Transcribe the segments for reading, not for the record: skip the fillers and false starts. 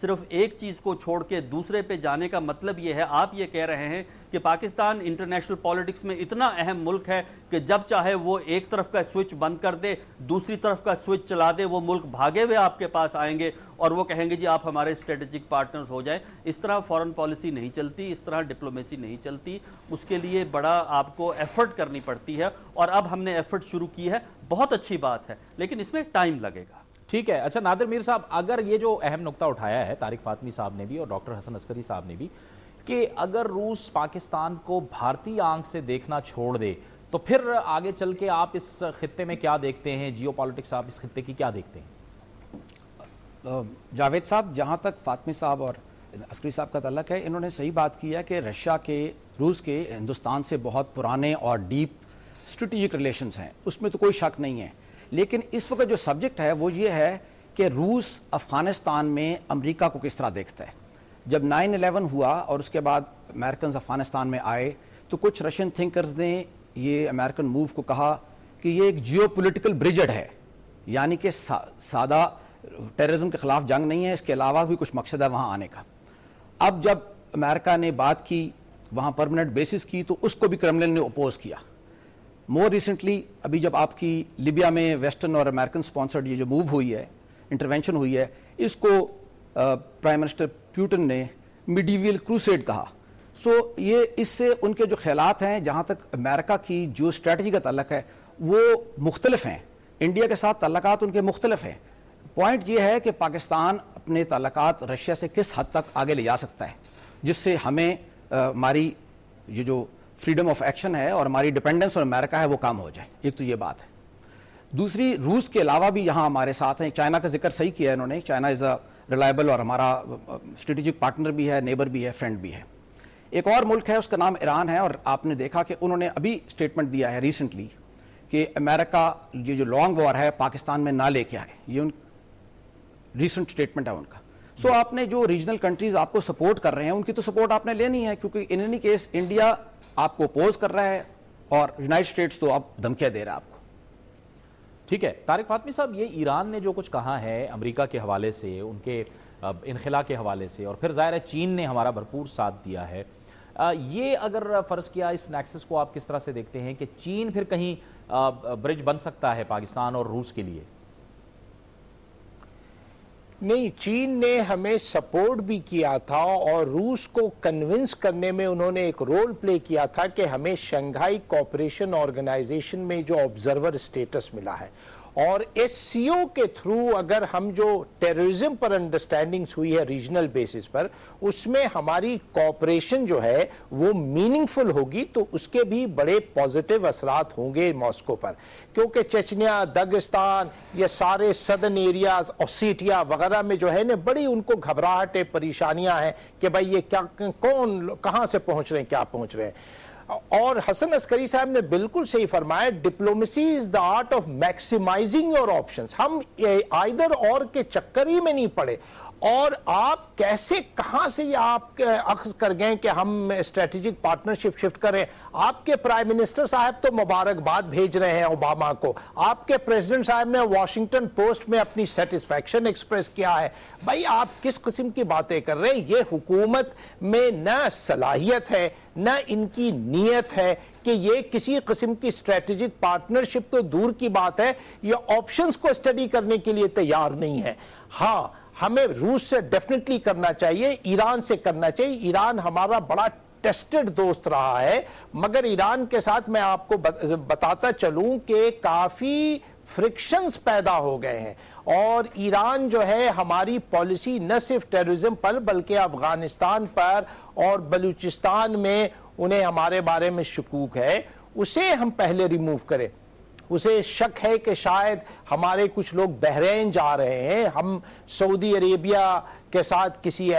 صرف ایک چیز کو چھوڑ کے دوسرے پہ جانے کا مطلب یہ ہے، آپ یہ کہہ رہے ہیں کہ پاکستان انٹرنیشنل پالیٹکس میں اتنا اہم ملک ہے کہ جب چاہے وہ ایک طرف کا سوئچ بند کر دے، دوسری طرف کا سوئچ چلا دے، وہ ملک بھاگے ہوئے آپ کے پاس آئیں گے اور وہ کہیں گے جی آپ ہمارے اسٹریٹجک پارٹنرز ہو جائیں۔ اس طرح فورن پالیسی نہیں چلتی، اس طرح ڈپلومیسی نہیں چلتی، اس کے لیے بڑا آپ کو ایفرٹ کرنی پڑتی ہے، اور اب ہم نے ایفرٹ شروع کی ہے، بہت اچھی بات ہے، لیکن اس میں ٹائم لگے گا۔ ٹھیک ہے، اچھا نادر میر صاحب، اگر یہ جو اہم نقطہ اٹھایا ہے طارق فاطمی صاحب نے بھی اور ڈاکٹر حسن عسکری صاحب نے بھی کہ اگر روس پاکستان کو بھارتی آنکھ سے دیکھنا چھوڑ دے تو پھر آگے چل کے آپ اس خطے میں کیا دیکھتے ہیں، جیو پالیٹکس آپ اس خطے کی کیا دیکھتے ہیں؟ جاوید صاحب، جہاں تک فاطمی صاحب اور عسکری صاحب کا تعلق ہے، انہوں نے صحیح بات کی ہے کہ روس کے ہندوستان سے بہت پرانے اور ڈیپ اسٹریٹجک ریلیشنز ہیں، اس میں تو کوئی شک نہیں ہے، لیکن اس وقت جو سبجیکٹ ہے وہ یہ ہے کہ روس افغانستان میں امریکہ کو کس طرح دیکھتا ہے۔ جب 9/11 ہوا اور اس کے بعد امریکنز افغانستان میں آئے تو کچھ رشین تھنکرز نے یہ امریکن موو کو کہا کہ یہ ایک جیو پولیٹیکل بریجڈ ہے، یعنی کہ سادہ ٹیررزم کے خلاف جنگ نہیں ہے، اس کے علاوہ بھی کچھ مقصد ہے وہاں آنے کا۔ اب جب امریکہ نے بات کی، وہاں پرماننٹ بیسس کی، تو اس کو بھی کرملن نے اپوز کیا۔ مور ریسنٹلی ابھی جب آپ کی لیبیا میں ویسٹرن اور امریکن سپانسرڈ یہ جو موو ہوئی ہے، انٹرونشن ہوئی ہے، اس کو پرائم منسٹر پیوٹن نے میڈیویل کروسیڈ کہا۔ سو یہ اس سے ان کے جو خیالات ہیں، جہاں تک امریکہ کی جو اسٹریٹجی کا تعلق ہے وہ مختلف ہیں، انڈیا کے ساتھ تعلقات ان کے مختلف ہیں۔ پوائنٹ یہ ہے کہ پاکستان اپنے تعلقات رشیا سے کس حد تک آگے لے جا سکتا ہے، جس سے ہمیں ہماری یہ جو فریڈم آف ایکشن ہے اور ہماری ڈپینڈنس اور امریکہ ہے وہ کام ہو جائے۔ ایک تو یہ بات ہے۔ دوسری، روس کے علاوہ بھی یہاں ہمارے ساتھ ہیں، چائنا کا ذکر صحیح کیا ہے انہوں نے، چائنا از اے ریلائبل اور ہمارا اسٹریٹجک پارٹنر بھی ہے، نیبر بھی ہے، فرینڈ بھی ہے۔ ایک اور ملک ہے، اس کا نام ایران ہے، اور آپ نے دیکھا کہ انہوں نے ابھی اسٹیٹمنٹ دیا ہے ریسنٹلی کہ امریکہ یہ جو لانگ وار ہے پاکستان میں نہ لے کے آئے، یہ ریسنٹ اسٹیٹمنٹ ہے ان کا۔ سو آپ نے جو ریجنل کنٹریز آپ کو سپورٹ کر رہے ہیں ان کی تو سپورٹ آپ نے لینی ہے، کیونکہ ان اینی کیس انڈیا آپ کو اپوز کر رہا ہے اور یونائٹڈ اسٹیٹس تو اب دھمکیاں دے رہا ہے آپ کو۔ ٹھیک ہے طارق فاطمی صاحب، یہ ایران نے جو کچھ کہا ہے امریکہ کے حوالے سے، ان کے انخلا کے حوالے سے، اور پھر ظاہر ہے چین نے ہمارا بھرپور ساتھ دیا ہے، یہ اگر فرض کیا اس نیکسس کو آپ کس طرح سے دیکھتے ہیں کہ چین پھر کہیں برج بن سکتا ہے پاکستان اور روس کے لیے؟ نہیں، چین نے ہمیں سپورٹ بھی کیا تھا اور روس کو کنونس کرنے میں انہوں نے ایک رول پلے کیا تھا کہ ہمیں شنگھائی کوآپریشن آرگنائزیشن میں جو آبزرور اسٹیٹس ملا ہے، اور ایس سی او کے تھرو اگر ہم جو ٹیررزم پر انڈرسٹینڈنگز ہوئی ہے ریجنل بیسس پر، اس میں ہماری کوآپریشن جو ہے وہ میننگ فل ہوگی، تو اس کے بھی بڑے پازیٹیو اثرات ہوں گے ماسکو پر، کیونکہ چچنیا، داغستان، یہ سارے سدرن ایریاز، اوسیٹیا وغیرہ میں جو ہے نا بڑی ان کو گھبراہٹیں، پریشانیاں ہیں کہ بھائی یہ کیا، کون کہاں سے پہنچ رہے ہیں، کیا پہنچ رہے ہیں۔ اور حسن عسکری صاحب نے بالکل صحیح فرمایا، diplomacy is the art of maximising your options. ہم آئدر اور کے چکر ہی میں نہیں پڑے، اور آپ کیسے کہاں سے یہ آپ اخذ کر گئے کہ ہم اسٹریٹجک پارٹنرشپ شفٹ کریں؟ آپ کے پرائم منسٹر صاحب تو مبارکباد بھیج رہے ہیں اوباما کو، آپ کے پریزیڈنٹ صاحب نے واشنگٹن پوسٹ میں اپنی سیٹسفیکشن ایکسپریس کیا ہے۔ بھائی آپ کس قسم کی باتیں کر رہے ہیں؟ یہ حکومت میں نہ صلاحیت ہے نہ ان کی نیت ہے کہ یہ کسی قسم کی اسٹریٹجک پارٹنرشپ تو دور کی بات ہے، یہ آپشنز کو اسٹڈی کرنے کے لیے تیار نہیں ہے۔ ہاں، ہمیں روس سے ڈیفینیٹلی کرنا چاہیے، ایران سے کرنا چاہیے۔ ایران ہمارا بڑا ٹیسٹڈ دوست رہا ہے، مگر ایران کے ساتھ میں آپ کو بتاتا چلوں کہ کافی فرکشنز پیدا ہو گئے ہیں، اور ایران جو ہے ہماری پالیسی نہ صرف ٹیررزم پر بلکہ افغانستان پر اور بلوچستان میں انہیں ہمارے بارے میں شکوک ہے، اسے ہم پہلے ریموو کریں۔ اسے شک ہے کہ شاید ہمارے کچھ لوگ بحرین جا رہے ہیں، ہم سعودی عربیہ کے ساتھ کسی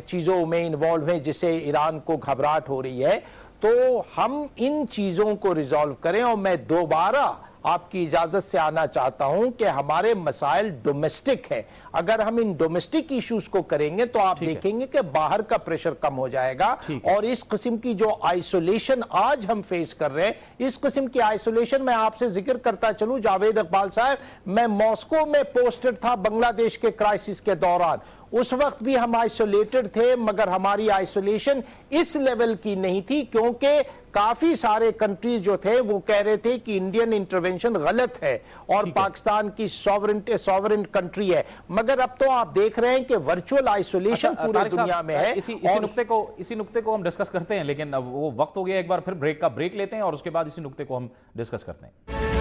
چیزوں میں انوالو ہیں جس سے ایران کو گھبراہٹ ہو رہی ہے، تو ہم ان چیزوں کو ریزالو کریں۔ اور میں دوبارہ آپ کی اجازت سے آنا چاہتا ہوں کہ ہمارے مسائل ڈومیسٹک ہیں، اگر ہم ان ڈومیسٹک ایشوز کو کریں گے تو آپ دیکھیں گے کہ باہر کا پریشر کم ہو جائے گا، اور اس قسم کی جو آئسولیشن آج ہم فیس کر رہے ہیں، اس قسم کی آئسولیشن میں آپ سے ذکر کرتا چلوں جاوید اقبال صاحب، میں ماسکو میں پوسٹڈ تھا بنگلہ دیش کے کرائسس کے دوران، اس وقت بھی ہم آئسولیٹڈ تھے، مگر ہماری آئسولیشن اس لیول کی نہیں تھی، کیونکہ کافی سارے کنٹریز جو تھے وہ کہہ رہے تھے کہ انڈین انٹرونشن غلط ہے اور پاکستان کی سوورن کنٹری ہے۔ مگر اب تو آپ دیکھ رہے ہیں کہ ورچوئل آئسولیشن پورے دنیا میں ہے۔ اسی نقطے کو ہم ڈسکس کرتے ہیں، لیکن اب وہ وقت ہو گیا، ایک بار پھر بریک لیتے ہیں اور اس کے بعد اسی نقطے کو ہم ڈسکس کرتے ہیں۔